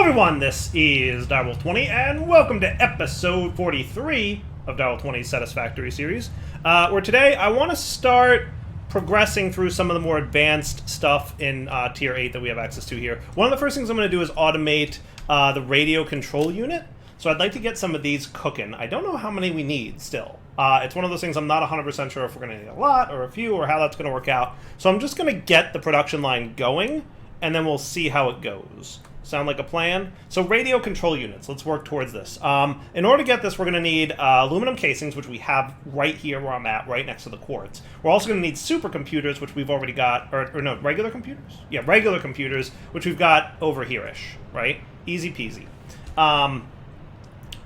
everyone, this is Direwolf20, and welcome to episode 43 of Direwolf20's Satisfactory series, where today I want to start progressing through some of the more advanced stuff in Tier 8 that we have access to here. One of the first things I'm going to do is automate the radio control unit, so I'd like to get some of these cooking. I don't know how many we need still. It's one of those things I'm not 100% sure if we're going to need a lot or a few or how that's going to work out. So I'm just going to get the production line going, and then we'll see how it goes. Sound like a plan? So radio control units, let's work towards this. In order to get this, we're going to need aluminum casings, which we have right here where I'm at, right next to the quartz. We're also going to need supercomputers, which we've already got, or no, regular computers? Yeah, regular computers, which we've got over here-ish, right? Easy peasy.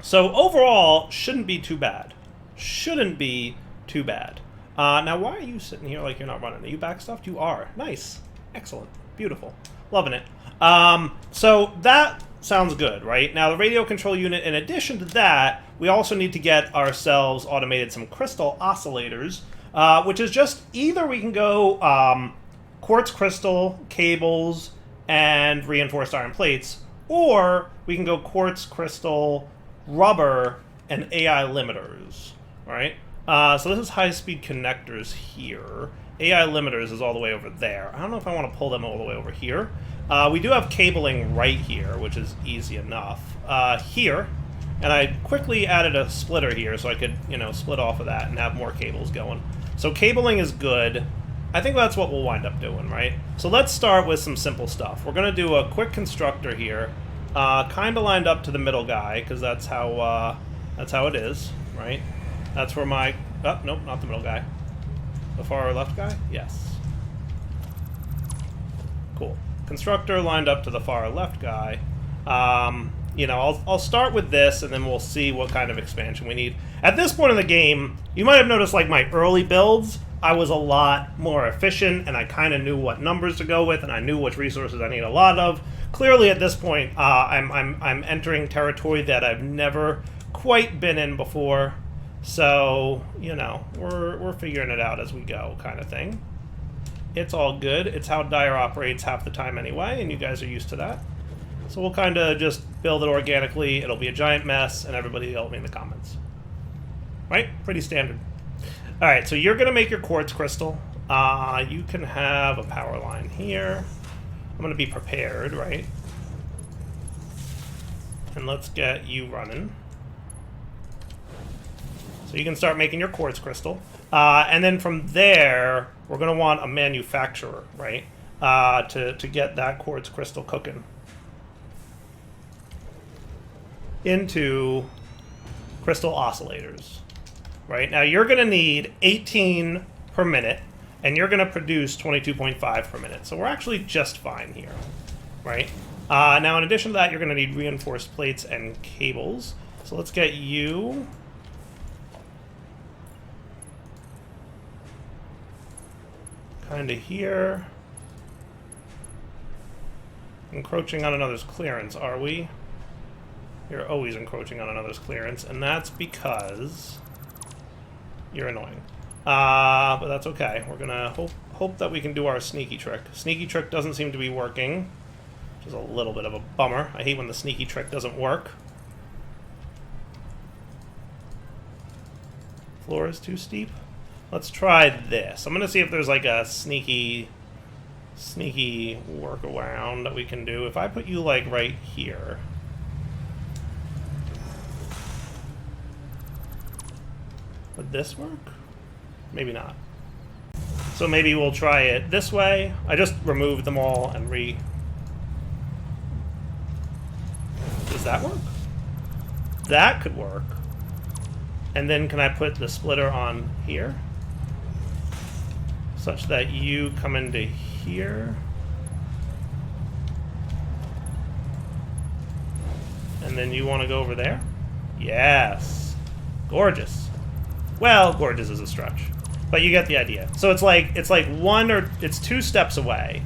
So overall, shouldn't be too bad. Shouldn't be too bad. Now, why are you sitting here like you're not running? Are you backstuffed? You are. Nice. Excellent. Beautiful. Loving it. So that sounds good, right? Now, the radio control unit, in addition to that, we also need to get ourselves automated some crystal oscillators, which is just either we can go quartz crystal, cables, and reinforced iron plates, or we can go quartz crystal, rubber, and AI limiters, right? So this is high-speed connectors here. AI limiters is all the way over there. I don't know if I want to pull them all the way over here. We do have cabling right here, which is easy enough. Here, and I quickly added a splitter here so I could, split off of that and have more cables going. So cabling is good. I think that's what we'll wind up doing, right? So let's start with some simple stuff. We're going to do a quick constructor here, kind of lined up to the middle guy, because that's how it is, right? That's where my... Oh, nope, not the middle guy. The far left guy? Yes. Cool. Constructor lined up to the far left guy. I'll start with this, and then we'll see what kind of expansion we need. At this point in the game, you might have noticed, like, my early builds, I was a lot more efficient, and I kind of knew what numbers to go with, and I knew which resources I need a lot of. Clearly, at this point, I'm entering territory that I've never quite been in before. So, we're figuring it out as we go, kind of thing. It's all good. It's how Dire operates half the time anyway, and you guys are used to that. So we'll kind of just build it organically. It'll be a giant mess, and everybody help me in the comments. Right? Pretty standard. All right, so you're going to make your quartz crystal. You can have a power line here. I'm going to be prepared, right? And let's get you running. So you can start making your quartz crystal. And then from there, we're going to want a manufacturer, right, to get that quartz crystal cooking into crystal oscillators, right? Now, you're going to need 18 per minute, and you're going to produce 22.5 per minute. So we're actually just fine here, right? Now, in addition to that, you're going to need reinforced plates and cables. So let's get you... kind of here. Encroaching on another's clearance, are we? You're always encroaching on another's clearance, and that's because you're annoying. But that's okay. We're gonna hope that we can do our sneaky trick. Sneaky trick doesn't seem to be working, which is a little bit of a bummer. I hate when the sneaky trick doesn't work. Floor is too steep. Let's try this. I'm going to see if there's like a sneaky workaround that we can do. If I put you like right here. Would this work? Maybe not. So maybe we'll try it this way. I just removed them all and Does that work? That could work. And then can I put the splitter on here? Such that you come into here. And then you want to go over there? Yes. Gorgeous. Well, gorgeous is a stretch. But you get the idea. So it's like it's 2 steps away.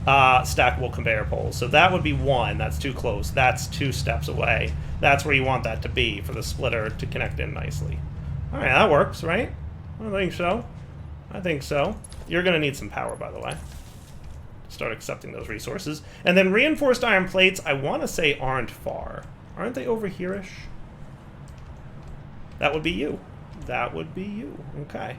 Stackable conveyor poles. So that would be 1. That's too close. That's 2 steps away. That's where you want that to be for the splitter to connect in nicely. All right, that works, right? I think so. I think so. You're going to need some power, by the way. start accepting those resources. And then reinforced iron plates, I want to say aren't far. Aren't they over here-ish? That would be you. That would be you. Okay.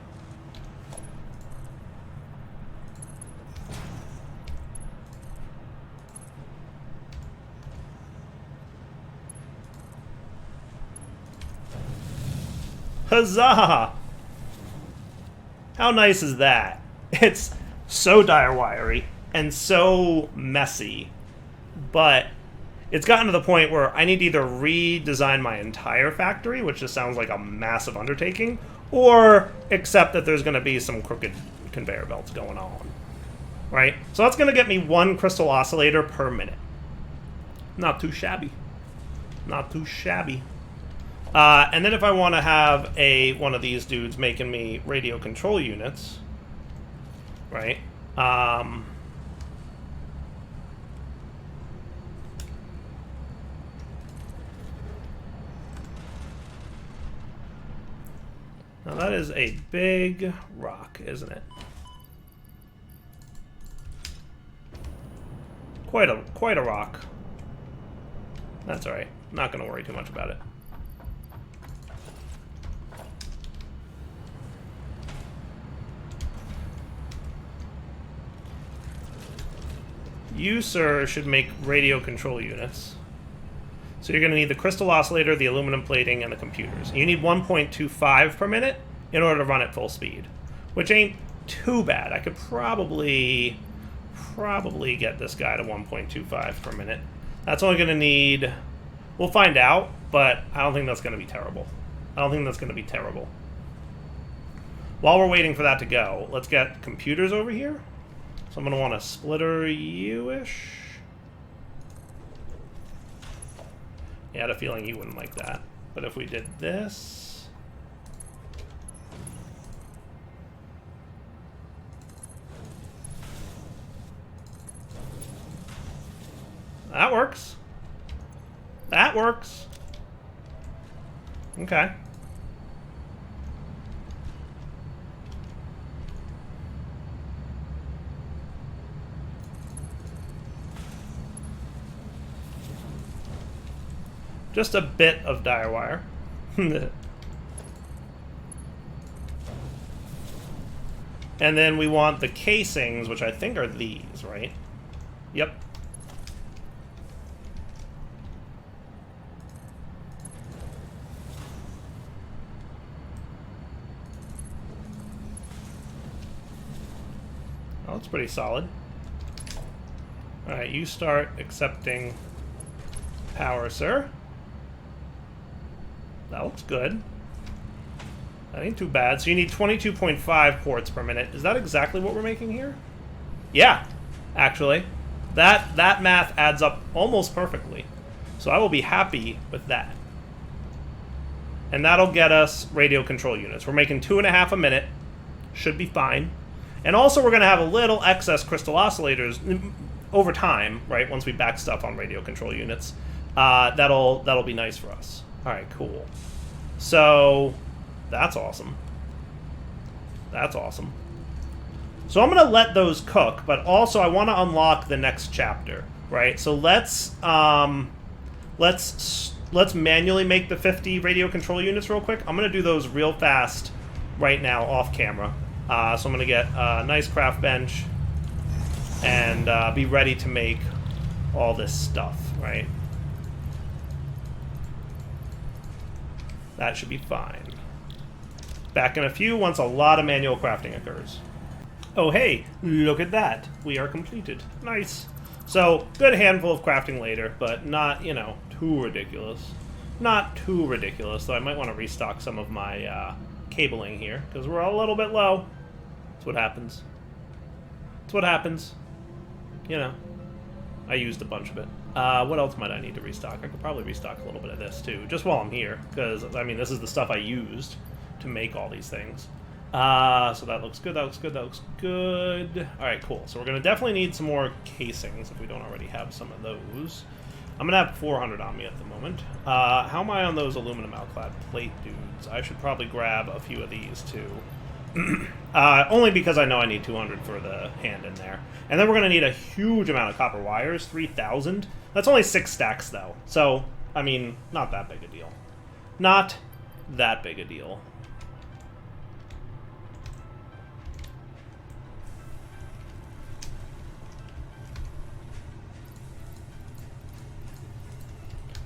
Huzzah! How nice is that? It's so dire-wiry and so messy, but it's gotten to the point where I need to either redesign my entire factory, which just sounds like a massive undertaking, or accept that there's going to be some crooked conveyor belts going on, right? So that's going to get me 1 crystal oscillator per minute. Not too shabby. Not too shabby. And then if I want to have one of these dudes making me radio control units, right? Now that is a big rock, isn't it? Quite a rock. That's all right. Not going to worry too much about it. You, sir, should make radio control units. So you're going to need the crystal oscillator, the aluminum plating, and the computers. You need 1.25 per minute in order to run at full speed, which ain't too bad. I could probably get this guy to 1.25 per minute. That's only going to need... We'll find out, but I don't think that's going to be terrible. I don't think that's going to be terrible. While we're waiting for that to go, let's get computers over here. So I'm going to want to splitter you-ish. Yeah, I had a feeling you wouldn't like that. But if we did this... That works. That works. Okay. Just a bit of dire wire. And then we want the casings, which I think are these, right? Yep. Oh, that's pretty solid. Alright, you start accepting power, sir. That looks good. That ain't too bad. So you need 22.5 quartz per minute. Is that exactly what we're making here? Yeah, actually. That math adds up almost perfectly. So I will be happy with that. And that'll get us radio control units. We're making 2.5 a minute. Should be fine. And also we're going to have a little excess crystal oscillators over time, right? Once we back stuff on radio control units. That'll be nice for us. Alright, cool. So, that's awesome. That's awesome. So I'm going to let those cook, but also I want to unlock the next chapter, right? So let's manually make the 50 radio control units real quick. I'm going to do those real fast right now off camera. So I'm going to get a nice craft bench and be ready to make all this stuff, right? That should be fine. Back in a few once a lot of manual crafting occurs. Oh hey, look at that. We are completed. Nice. So, good handful of crafting later, but not, you know, too ridiculous. Not too ridiculous, though I might want to restock some of my cabling here, because we're a little bit low. That's what happens. That's what happens. You know. I used a bunch of it. What else might I need to restock? I could probably restock a little bit of this, too, just while I'm here, because, I mean, this is the stuff I used to make all these things. So that looks good, that looks good, that looks good. Alright, cool. So we're going to definitely need some more casings, if we don't already have some of those. I'm going to have 400 on me at the moment. How am I on those aluminum alclad plate dudes? I should probably grab a few of these, too. Only because I know I need 200 for the hand in there. And then we're going to need a huge amount of copper wires, 3,000. That's only 6 stacks, though. So, I mean, not that big a deal. Not that big a deal.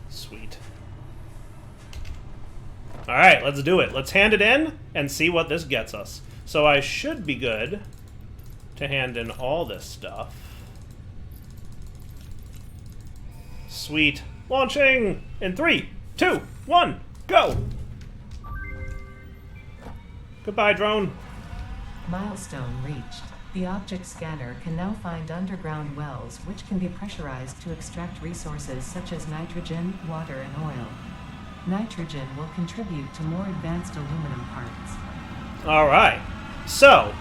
Sweet. Alright, let's do it. Let's hand it in and see what this gets us. So I should be good to hand in all this stuff. Sweet. Launching in 3, 2, 1, go! Goodbye, drone. Milestone reached. The object scanner can now find underground wells which can be pressurized to extract resources such as nitrogen, water, and oil. Nitrogen will contribute to more advanced aluminum parts. Alright. So,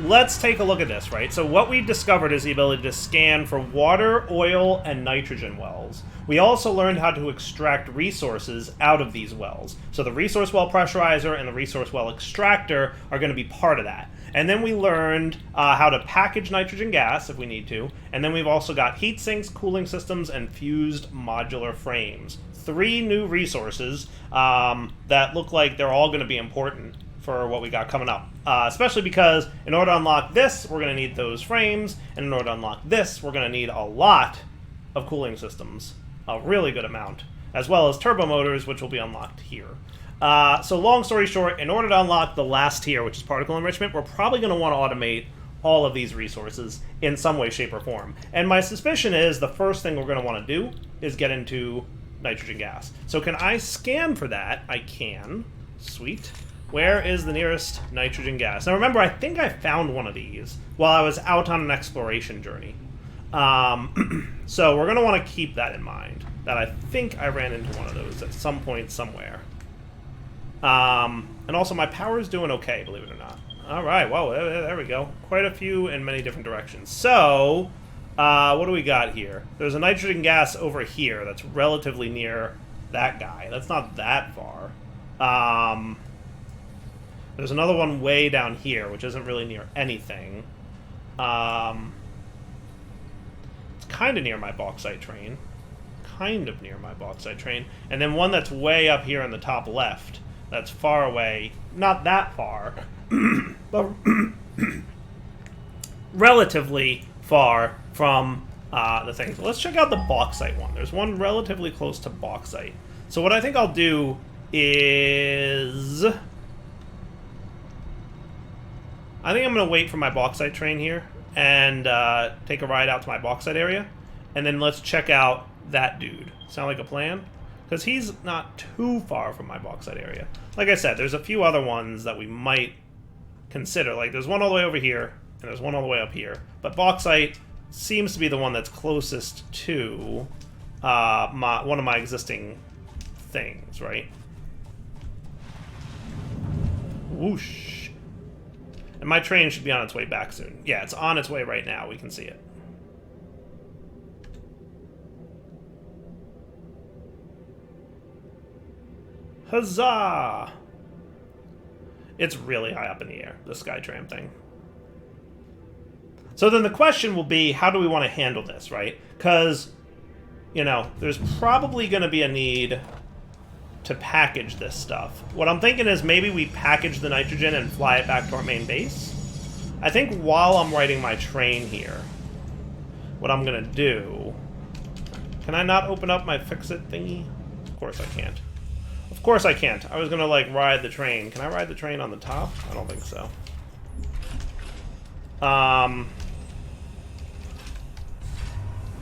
let's take a look at this, right? So what we discovered is the ability to scan for water, oil, and nitrogen wells. We also learned how to extract resources out of these wells. So the resource well pressurizer and the resource well extractor are going to be part of that. And then we learned how to package nitrogen gas if we need to. And then we've also got heat sinks, cooling systems, and fused modular frames. 3 new resources that look like they're all going to be important for what we got coming up. Especially because in order to unlock this, we're going to need those frames. And in order to unlock this, we're going to need a lot of cooling systems. A really good amount. As well as turbo motors, which will be unlocked here. So long story short, in order to unlock the last tier, which is particle enrichment, we're probably going to want to automate all of these resources in some way, shape, or form. And my suspicion is the first thing we're going to want to do is get into nitrogen gas. So can I scan for that? I can. Sweet. Where is the nearest nitrogen gas? Now remember, I think I found one of these while I was out on an exploration journey. So we're going to want to keep that in mind, that I think I ran into one of those at some point somewhere. And also my power is doing okay, believe it or not. Alright, whoa, there we go. Quite a few in many different directions. So, what do we got here? There's a nitrogen gas over here that's relatively near that guy. That's not that far. There's another one way down here, which isn't really near anything. It's kind of near my bauxite train. Kind of near my bauxite train. And then one that's way up here in the top left. That's far away. Not that far. But relatively far from the thing. So let's check out the bauxite one. There's one relatively close to bauxite. So what I think I'll do is... I think I'm going to wait for my bauxite train here and take a ride out to my bauxite area. And then let's check out that dude. Sound like a plan? Because he's not too far from my bauxite area. Like I said, there's a few other ones that we might consider. Like, there's one all the way over here, and there's one all the way up here. But bauxite seems to be the one that's closest to one of my existing things, right? Whoosh. And my train should be on its way back soon. Yeah, it's on its way right now. We can see it. Huzzah! It's really high up in the air, the Skytram thing. So then the question will be, how do we want to handle this, right? Because, you know, there's probably going to be a need to package this stuff. What I'm thinking is maybe we package the nitrogen and fly it back to our main base. I think while I'm riding my train here, what I'm going to do... Can I not open up my fix-it thingy? Of course I can't. Of course I can't. I was gonna, like, ride the train. Can I ride the train on the top? I don't think so.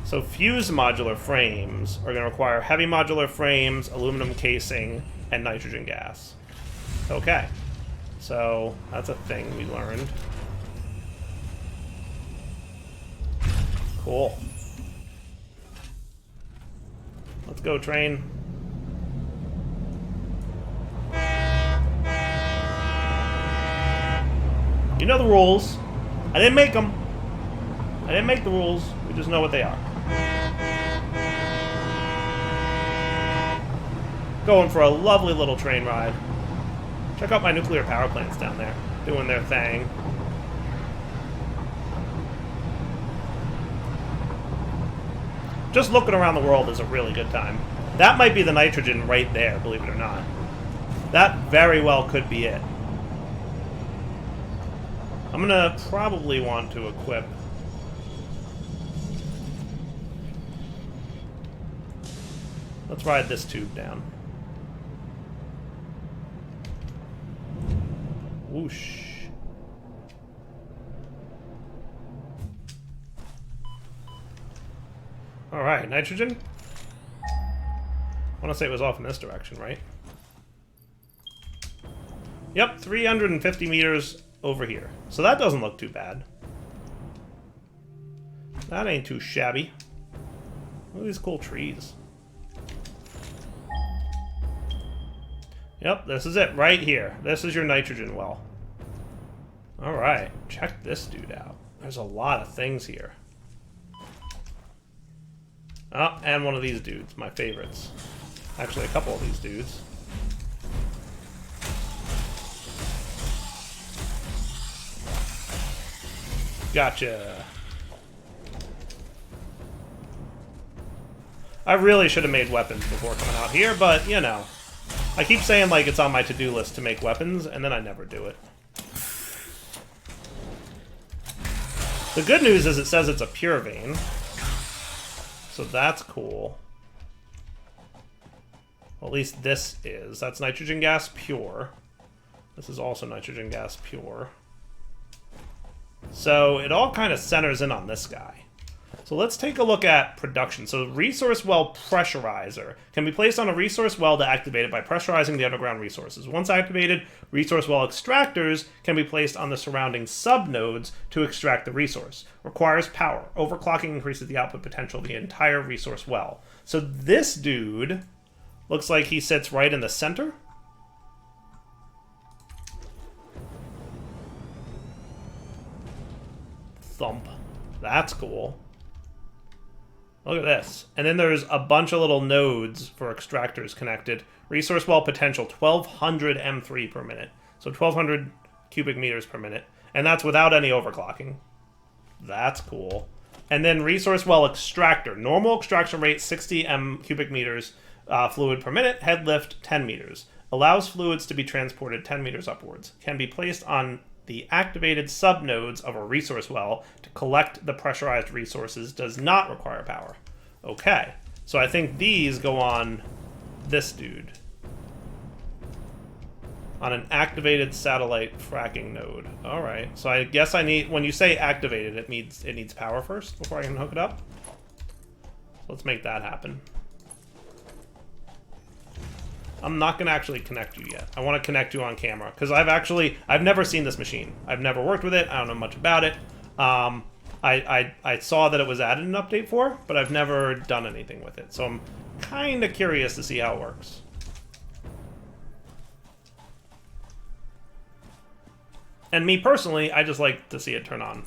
So fused modular frames are gonna require heavy modular frames, aluminum casing, and nitrogen gas. Okay. So that's a thing we learned. Cool. Let's go, train. You know the rules. I didn't make them. I didn't make the rules. We just know what they are. Going for a lovely little train ride. Check out my nuclear power plants down there. doing their thing. Just looking around the world is a really good time. That might be the nitrogen right there, believe it or not. That very well could be it. I'm gonna probably want to equip... Let's ride this tube down. Whoosh. Alright, nitrogen. I want to say it was off in this direction, right? Yep, 350 meters over here. So that doesn't look too bad. That ain't too shabby. Look at these cool trees. Yep, this is it right here. This is your nitrogen well. Alright, check this dude out. There's a lot of things here. Oh, and one of these dudes, my favorites. Actually, a couple of these dudes. Gotcha. I really should have made weapons before coming out here, but, you know. I keep saying, like, it's on my to-do list to make weapons, and then I never do it. The good news is it says it's a pure vein. So that's cool. Well, at least this is. That's nitrogen gas pure. This is also nitrogen gas pure. So it all kind of centers in on this guy. So let's take a look at production. So resource well pressurizer can be placed on a resource well to activate it by pressurizing the underground resources. Once activated, resource well extractors can be placed on the surrounding subnodes to extract the resource. Requires power. Overclocking increases the output potential of the entire resource well. So this dude looks like he sits right in the center. Thump. That's cool. Look at this. And then there's a bunch of little nodes for extractors connected. Resource well potential, 1200 M3 per minute. So 1200 cubic meters per minute. And that's without any overclocking. That's cool. And then resource well extractor. Normal extraction rate, 60 M cubic meters fluid per minute. Head lift, 10 meters. Allows fluids to be transported 10 meters upwards. Can be placed on the activated subnodes of a resource well to collect the pressurized resources. Does not require power. Okay, so I think these go on this dude. On an activated satellite fracking node. Alright, so I guess I need, when you say activated, it needs power first before I can hook it up. So let's make that happen. I'm not going to actually connect you yet. I want to connect you on camera, because I've never seen this machine. I've never worked with it. I don't know much about it. I saw that it was added in update 4, but I've never done anything with it. So I'm kind of curious to see how it works. And me personally, I just like to see it turn on.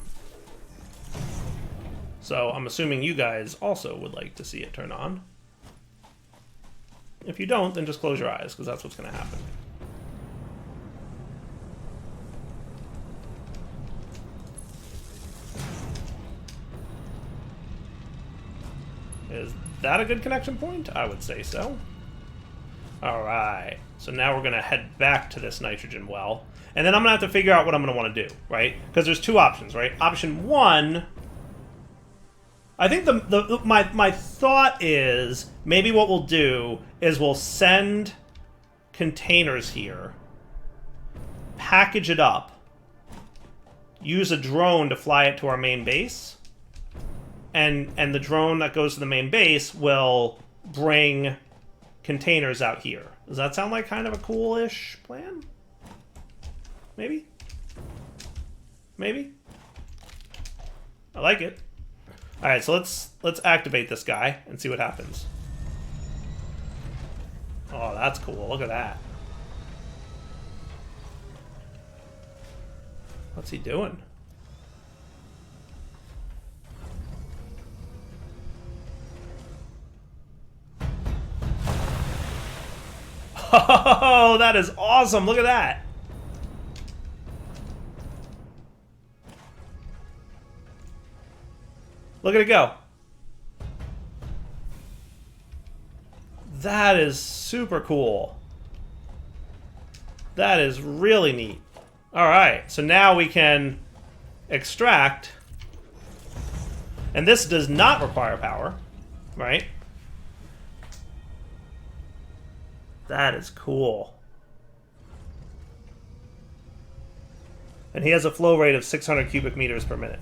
So I'm assuming you guys also would like to see it turn on. If you don't, then just close your eyes, because that's what's going to happen. Is that a good connection point? I would say so. Alright, so now we're going to head back to this nitrogen well. And then I'm going to have to figure out what I'm going to want to do, right? Because there's two options, right? Option one... I think my thought is maybe what we'll do is we'll send containers here, package it up, use a drone to fly it to our main base, and the drone that goes to the main base will bring containers out here. Does that sound like kind of a cool-ish plan? Maybe? Maybe? I like it. Alright, so let's activate this guy and see what happens. Oh, that's cool. Look at that. What's he doing? Oh, that is awesome. Look at that. Look at it go. That is super cool. That is really neat. Alright, so now we can extract. And this does not require power, right? That is cool. And he has a flow rate of 600 cubic meters per minute.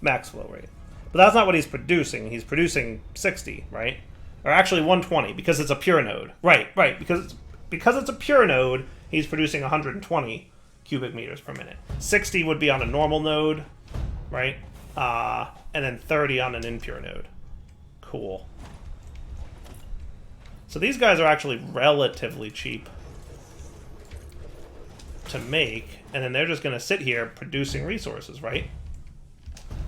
Max flow rate. But that's not what he's producing. He's producing 60, right? Or actually 120, because it's a pure node. Right. Because it's a pure node, he's producing 120 cubic meters per minute. 60 would be on a normal node, right? And then 30 on an impure node. Cool. So these guys are actually relatively cheap to make, and then they're just going to sit here producing resources, right?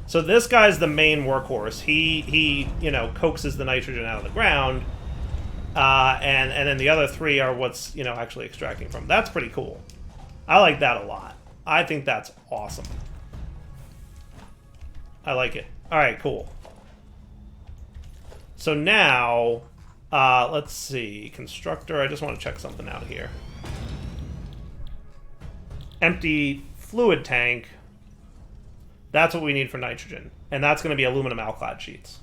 So this guy's the main workhorse. He you know, coaxes the nitrogen out of the ground, and then the other three are what's, you know, actually extracting from. That's pretty cool. I like that a lot. I think that's awesome. I like it. All right, cool. So now, let's see, constructor. I just want to check something out here. Empty fluid tank. That's what we need for nitrogen. And that's going to be aluminum alclad sheets,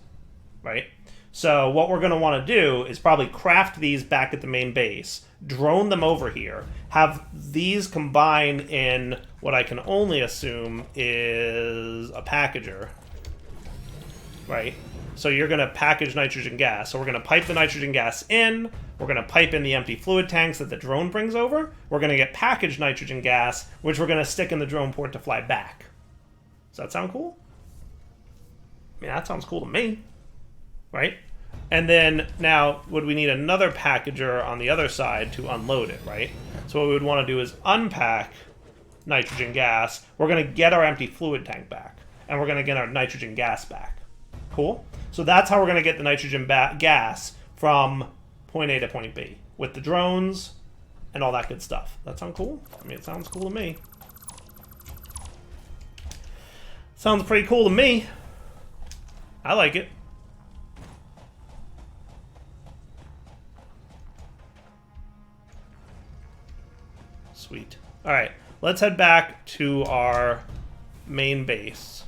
right? So what we're going to want to do is probably craft these back at the main base, drone them over here, have these combine in what I can only assume is a packager, right? So you're going to package nitrogen gas. So we're going to pipe the nitrogen gas in. We're going to pipe in the empty fluid tanks that the drone brings over. We're going to get packaged nitrogen gas, which we're going to stick in the drone port to fly back. Does that sound cool? I mean, that sounds cool to me, right? And then now, would we need another packager on the other side to unload it, right? So what we would want to do is unpack nitrogen gas. We're going to get our empty fluid tank back, and we're going to get our nitrogen gas back. Cool? So that's how we're going to get the nitrogen gas from point A to point B, with the drones and all that good stuff. That sound cool? I mean, it sounds cool to me. Sounds pretty cool to me. I like it. Sweet. All right, let's head back to our main base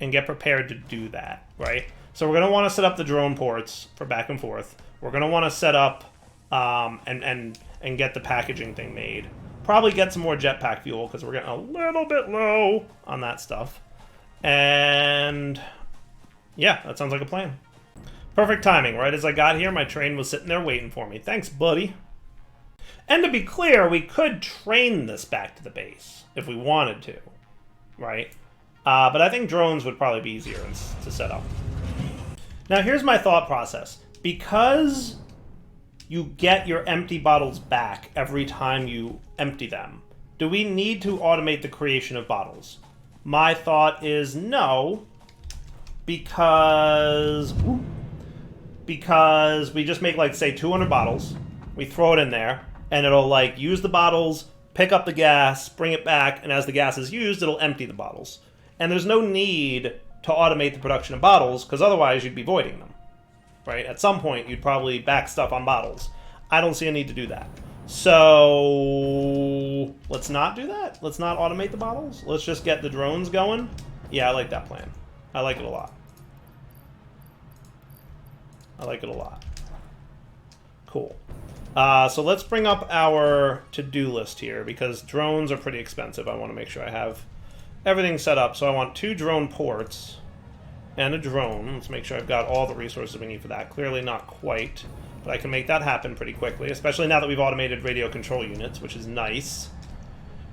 and get prepared to do that, right? So we're going to want to set up the drone ports for back and forth. We're going to want to set up and get the packaging thing made. Probably get some more jetpack fuel because we're getting a little bit low on that stuff. And yeah, that sounds like a plan. Perfect timing. Right as I got here, my train was sitting there waiting for me. Thanks, buddy. And to be clear, we could train this back to the base if we wanted to, right? But I think drones would probably be easier to set up. Now, here's my thought process. Because you get your empty bottles back every time you empty them, do we need to automate the creation of bottles? My thought is no, because we just make, like, say, 200 bottles, we throw it in there, and it'll, like, use the bottles, pick up the gas, bring it back, and as the gas is used, it'll empty the bottles. And there's no need to automate the production of bottles, because otherwise you'd be voiding them, right? At some point, you'd probably back stuff on bottles. I don't see a need to do that. So let's not do that. Let's not automate the bottles. Let's just get the drones going. Yeah, I like that plan. I like it a lot. I like it a lot. Cool. So let's bring up our to-do list here, because drones are pretty expensive. I want to make sure I have everything set up. So I want 2 drone ports and a drone. Let's make sure I've got all the resources we need for that. Clearly not quite, but I can make that happen pretty quickly, especially now that we've automated radio control units, which is nice.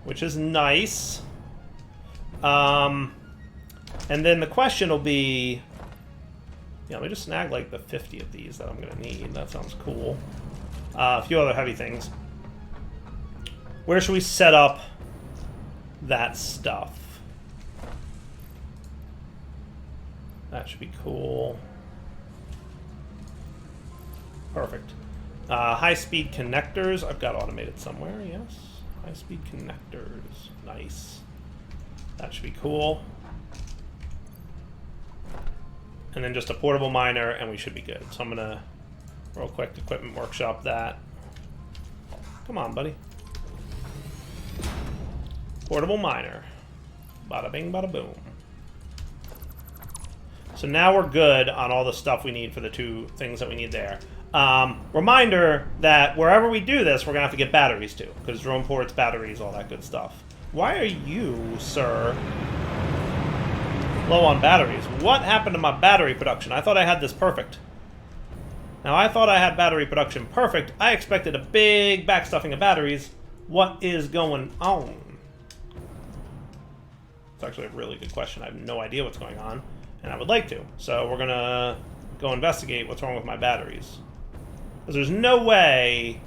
Which is nice. And then the question will be, yeah, let me just snag like the 50 of these that I'm going to need. That sounds cool. A few other heavy things. Where should we set up that stuff? That should be cool. Perfect. High-speed connectors. I've got automated somewhere, yes. High-speed connectors. Nice. That should be cool. And then just a portable miner, and we should be good. So I'm gonna, real quick, equipment workshop that. Come on, buddy. Portable miner. Bada bing, bada boom. So now we're good on all the stuff we need for the 2 things that we need there. Reminder that wherever we do this, we're going to have to get batteries too, because drone ports, batteries, all that good stuff. Why are you, sir, low on batteries? What happened to my battery production? I thought I had this perfect. Now, I thought I had battery production perfect. I expected a big backstuffing of batteries. What is going on? It's actually a really good question. I have no idea what's going on, and I would like to. So we're going to go investigate what's wrong with my batteries. Because there's no way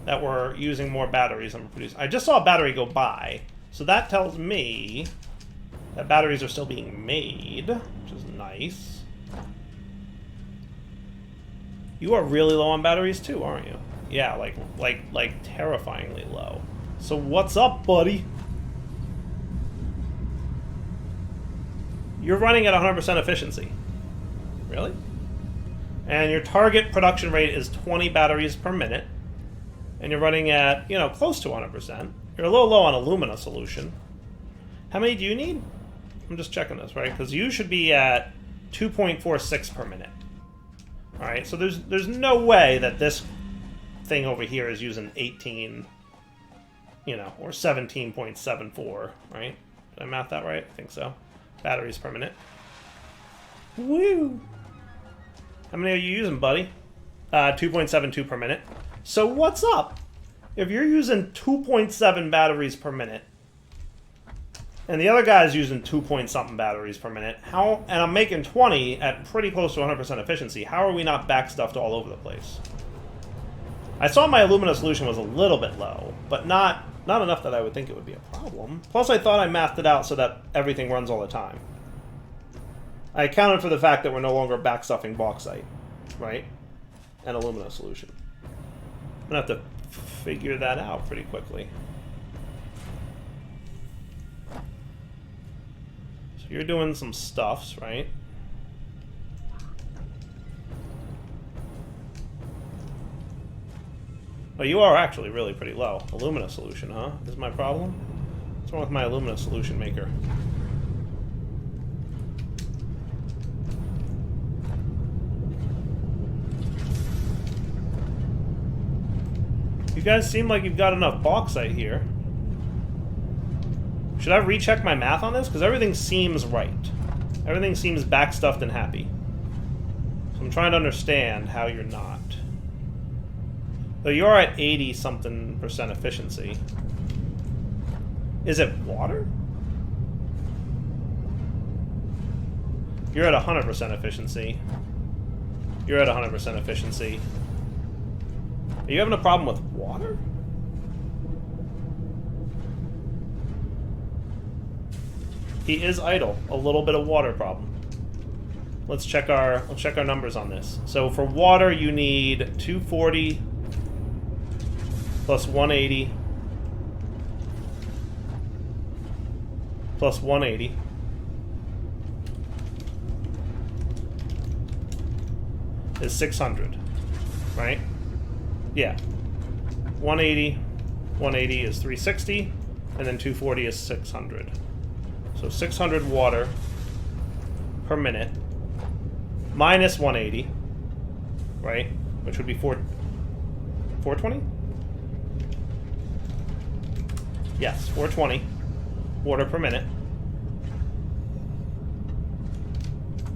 that we're using more batteries than we're producing. I just saw a battery go by, so that tells me that batteries are still being made, which is nice. You are really low on batteries too, aren't you? Yeah, like terrifyingly low. So what's up, buddy? You're running at 100% efficiency. Really? And your target production rate is 20 batteries per minute. And you're running at, you know, close to 100%. You're a little low on alumina solution. How many do you need? I'm just checking this, right? Because you should be at 2.46 per minute. Alright, so there's no way that this thing over here is using 18, you know, or 17.74, right? Did I math that right? I think so. Batteries per minute. Woo! How many are you using, buddy? 2.72 per minute. So what's up? If you're using 2.7 batteries per minute, and the other guy's using 2-point-something batteries per minute, and I'm making 20 at pretty close to 100% efficiency, how are we not backstuffed all over the place? I saw my alumina solution was a little bit low, but not enough that I would think it would be a problem. Plus, I thought I mathed it out so that everything runs all the time. I accounted for the fact that we're no longer backstuffing bauxite, right? And alumina solution. I'm going to have to figure that out pretty quickly. So you're doing some stuffs, right? Oh, you are actually really pretty low. Alumina solution, huh? Is my problem? What's wrong with my alumina solution maker? You guys seem like you've got enough bauxite here. Should I recheck my math on this? Because everything seems right. Everything seems backstuffed and happy. So I'm trying to understand how you're not. Though you are at 80-something% efficiency. Is it water? You're at 100% efficiency. You're at 100% efficiency. Are you having a problem with water? He is idle. A little bit of water problem. Let's check our numbers on this. So for water, you need 240 plus 180 plus 180 is 600, right? Yeah. 180 is 360, and then 240 is 600. So 600 water per minute minus 180, right? Which would be 420? Yes, 420 water per minute.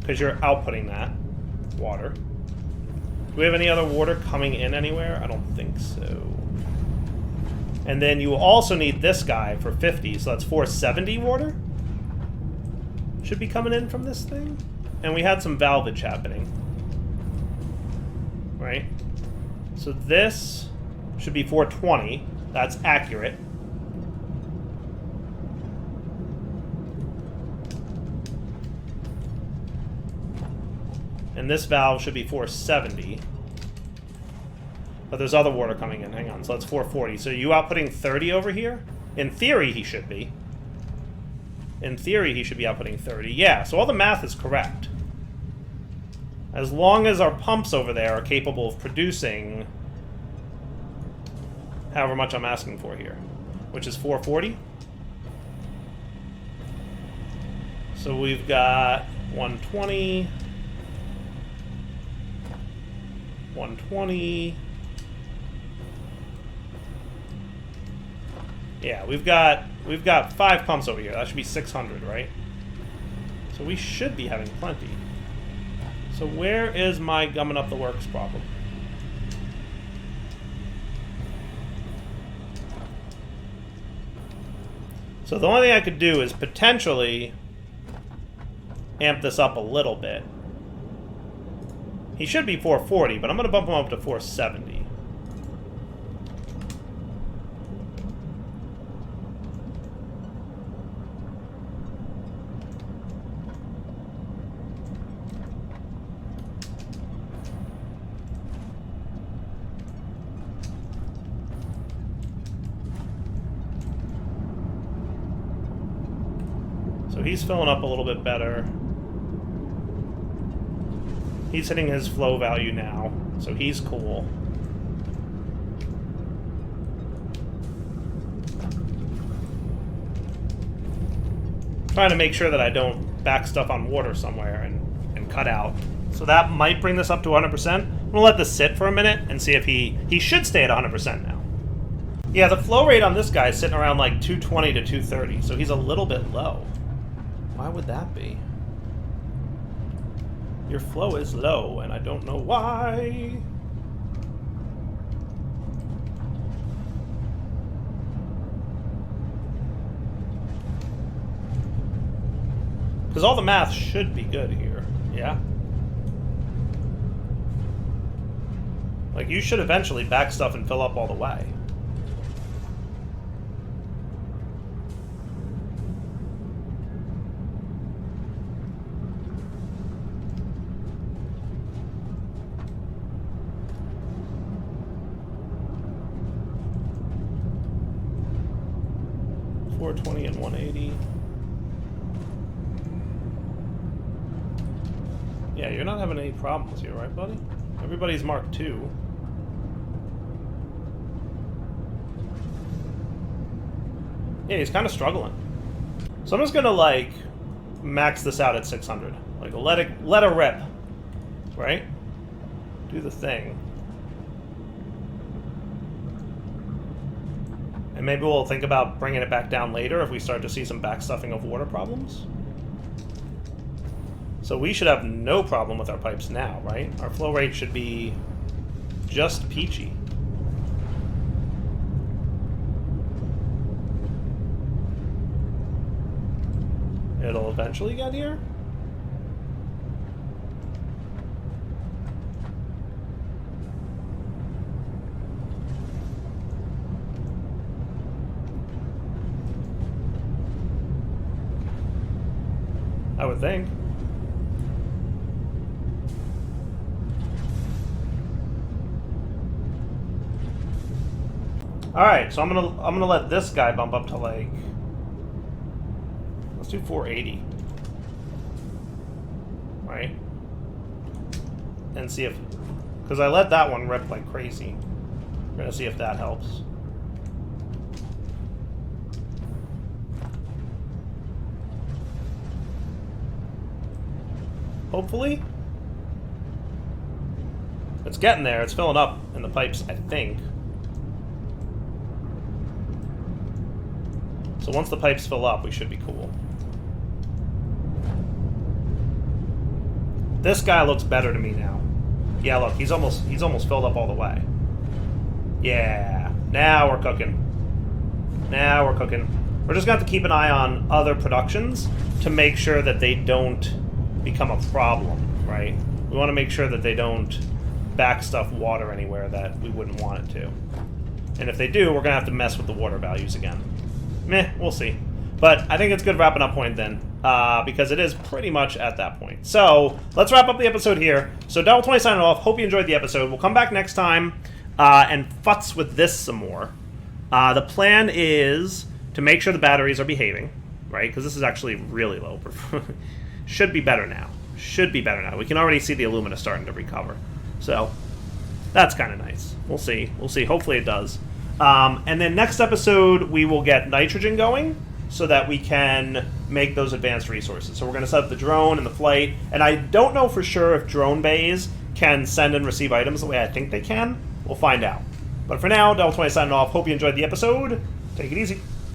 Because you're outputting that water. Do we have any other water coming in anywhere? I don't think so. And then you also need this guy for 50, so that's 470 water? Should be coming in from this thing. And we had some valvage happening. Right? So this should be 420. That's accurate. And this valve should be 470. But there's other water coming in. Hang on. So that's 440. So you outputting 30 over here? In theory, he should be. In theory, he should be outputting 30. Yeah, so all the math is correct. As long as our pumps over there are capable of producing however much I'm asking for here, which is 440. So we've got 120, 120. Yeah, we've got 5 pumps over here. That should be 600, right? So we should be having plenty. So where is my gumming up the works problem? So the only thing I could do is potentially amp this up a little bit. He should be 440, but I'm going to bump him up to 470. So he's filling up a little bit better. He's hitting his flow value now, so he's cool. Trying to make sure that I don't back stuff on water somewhere and cut out. So that might bring this up to 100%. I'm going to let this sit for a minute and see if he should stay at 100% now. Yeah, the flow rate on this guy is sitting around like 220 to 230, so he's a little bit low. Why would that be? Your flow is low, and I don't know why. Because all the math should be good here, yeah? Like, you should eventually back stuff and fill up all the way. .420 and 180. Yeah, you're not having any problems here, right, buddy? Everybody's Mark II. Yeah, he's kind of struggling. So I'm just gonna, like, max this out at 600. Like, let it rip. Right? Do the thing. And maybe we'll think about bringing it back down later if we start to see some backstuffing of water problems. So we should have no problem with our pipes now, right? Our flow rate should be just peachy. It'll eventually get here. I would think. All right, so I'm gonna let this guy bump up to like, let's do 480, right? And see if, because I let that one rip like crazy. We're gonna see if that helps. Hopefully. It's getting there. It's filling up in the pipes, I think. So once the pipes fill up, we should be cool. This guy looks better to me now. Yeah, look, he's almost filled up all the way. Yeah. Now we're cooking. Now we're cooking. We're just gonna have to keep an eye on other productions to make sure that they don't become a problem, right? We want to make sure that they don't backstuff water anywhere that we wouldn't want it to. And if they do, we're going to have to mess with the water values again. Meh, we'll see. But I think it's a good wrapping up point then, because it is pretty much at that point. So let's wrap up the episode here. So Devil 20 signing off. Hope you enjoyed the episode. We'll come back next time and futz with this some more. The plan is to make sure the batteries are behaving, right? Because this is actually really low. Should be better now. Should be better now. We can already see the alumina starting to recover. So, that's kind of nice. We'll see. We'll see. Hopefully it does. And then next episode, we will get nitrogen going so that we can make those advanced resources. So we're going to set up the drone and the flight. And I don't know for sure if drone bays can send and receive items the way I think they can. We'll find out. But for now, Del20 signing off. Hope you enjoyed the episode. Take it easy.